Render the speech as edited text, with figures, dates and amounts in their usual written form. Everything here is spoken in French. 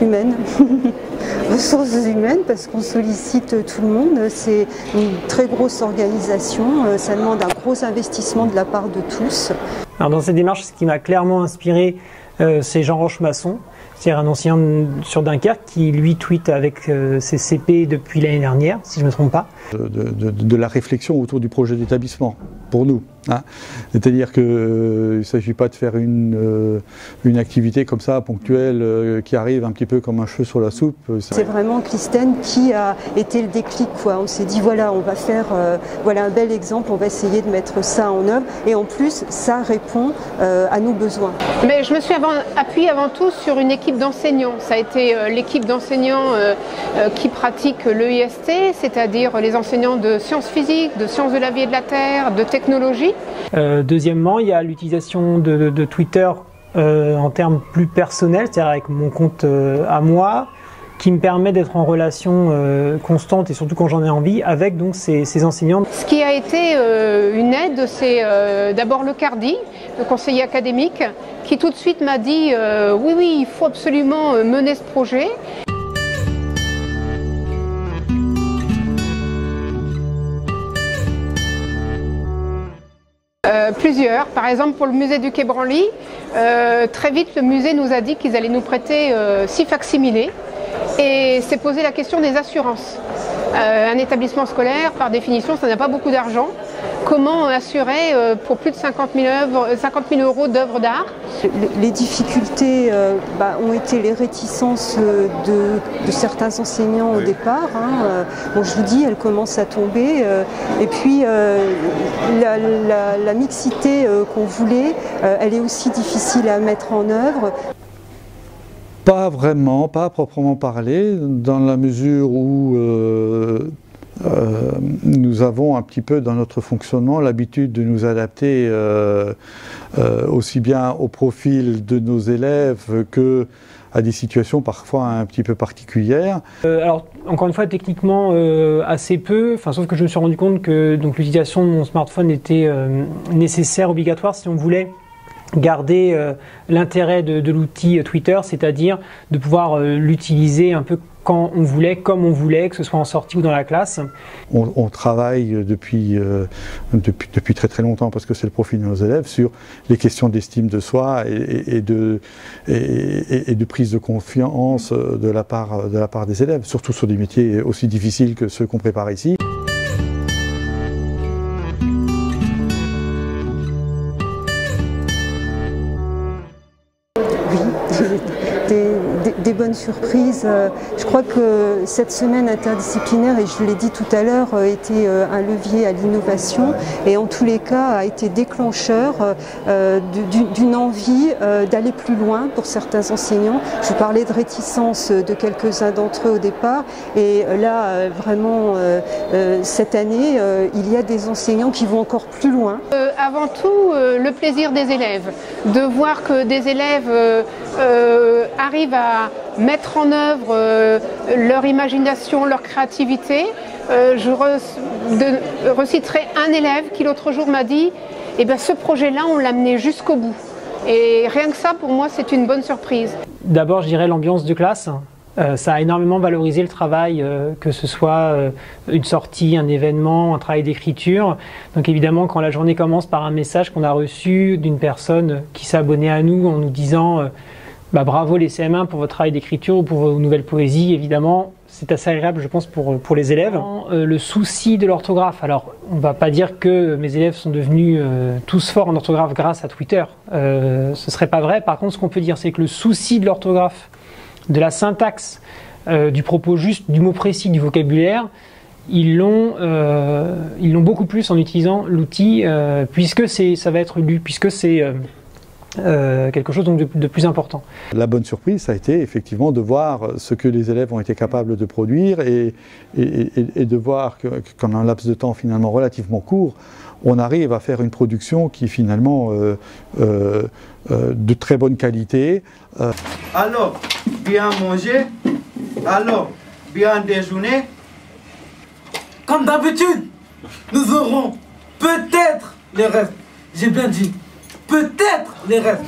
Humaines. Ressources humaines, parce qu'on sollicite tout le monde. C'est une très grosse organisation. Ça demande un gros investissement de la part de tous. Alors dans cette démarche, ce qui m'a clairement inspiré, c'est Jean Rochemasson, c'est-à-dire un ancien sur Dunkerque qui lui tweete avec ses CP depuis l'année dernière, si je ne me trompe pas. De la réflexion autour du projet d'établissement, pour nous. Hein. C'est-à-dire qu'il ne s'agit pas de faire une activité comme ça, ponctuelle, qui arrive un petit peu comme un cheveu sur la soupe. C'est vraiment Clistène qui a été le déclic, quoi. On s'est dit, voilà, on va faire voilà un bel exemple, on va essayer de mettre ça en œuvre. Et en plus, ça répond à nos besoins. Mais je me suis appuyée avant tout sur une équipe d'enseignants. Ça a été l'équipe d'enseignants qui pratiquent l'EIST, c'est-à-dire les enseignants de sciences physiques, de sciences de la vie et de la terre, de technologie. Deuxièmement, il y a l'utilisation de Twitter en termes plus personnels, c'est-à-dire avec mon compte à moi, qui me permet d'être en relation constante et surtout quand j'en ai envie avec donc ces enseignants. Ce qui a été une aide, c'est d'abord le CARDI, le conseiller académique, qui tout de suite m'a dit oui, il faut absolument mener ce projet. Plusieurs. Par exemple, pour le musée du Quai Branly, très vite le musée nous a dit qu'ils allaient nous prêter 6 facsimilés et s'est posé la question des assurances. Un établissement scolaire, par définition, ça n'a pas beaucoup d'argent. Comment assurer pour plus de 50 000 euros d'œuvres d'art? Les difficultés ont été les réticences de certains enseignants au départ. Hein. Bon, je vous dis, elles commencent à tomber. Et puis, la mixité qu'on voulait, elle est aussi difficile à mettre en œuvre. Pas vraiment, pas à proprement parler, dans la mesure où nous avons un petit peu dans notre fonctionnement l'habitude de nous adapter aussi bien au profil de nos élèves que à des situations parfois un petit peu particulières. Alors encore une fois techniquement assez peu, sauf que je me suis rendu compte que l'utilisation de mon smartphone était nécessaire, obligatoire si on voulait garder l'intérêt de l'outil Twitter, c'est-à-dire de pouvoir l'utiliser un peu quand on voulait, comme on voulait, que ce soit en sortie ou dans la classe. On travaille depuis très très longtemps, parce que c'est le profil de nos élèves, sur les questions d'estime de soi et de prise de confiance de la part des élèves, surtout sur des métiers aussi difficiles que ceux qu'on prépare ici. Des bonnes surprises. Je crois que cette semaine interdisciplinaire, et je l'ai dit tout à l'heure, était un levier à l'innovation et en tous les cas a été déclencheur d'une envie d'aller plus loin pour certains enseignants. Je vous parlais de réticence de quelques-uns d'entre eux au départ et là vraiment cette année il y a des enseignants qui vont encore plus loin. Avant tout le plaisir des élèves, de voir que des élèves arrivent à mettre en œuvre leur imagination, leur créativité. Je reciterai un élève qui l'autre jour m'a dit eh bien, ce projet-là, on l'a mené jusqu'au bout. Et rien que ça, pour moi, c'est une bonne surprise. D'abord, je dirais l'ambiance de classe. Ça a énormément valorisé le travail, que ce soit une sortie, un événement, un travail d'écriture. Donc évidemment, quand la journée commence par un message qu'on a reçu d'une personne qui s'est abonnée à nous en nous disant bravo les CM1 pour votre travail d'écriture ou pour vos nouvelles poésies, évidemment, c'est assez agréable, je pense, pour les élèves. Le souci de l'orthographe. Alors, on ne va pas dire que mes élèves sont devenus tous forts en orthographe grâce à Twitter. Ce ne serait pas vrai. Par contre, ce qu'on peut dire, c'est que le souci de l'orthographe, de la syntaxe, du propos juste, du mot précis, du vocabulaire, ils l'ont beaucoup plus en utilisant l'outil, puisque ça va être lu, puisque c'est quelque chose donc de plus important. La bonne surprise, ça a été effectivement de voir ce que les élèves ont été capables de produire et de voir qu'en un laps de temps finalement relativement court, on arrive à faire une production qui finalement de très bonne qualité. Alors, bien manger, alors, bien déjeuner. Comme d'habitude, nous aurons peut-être les restes. J'ai bien dit, peut-être les restes.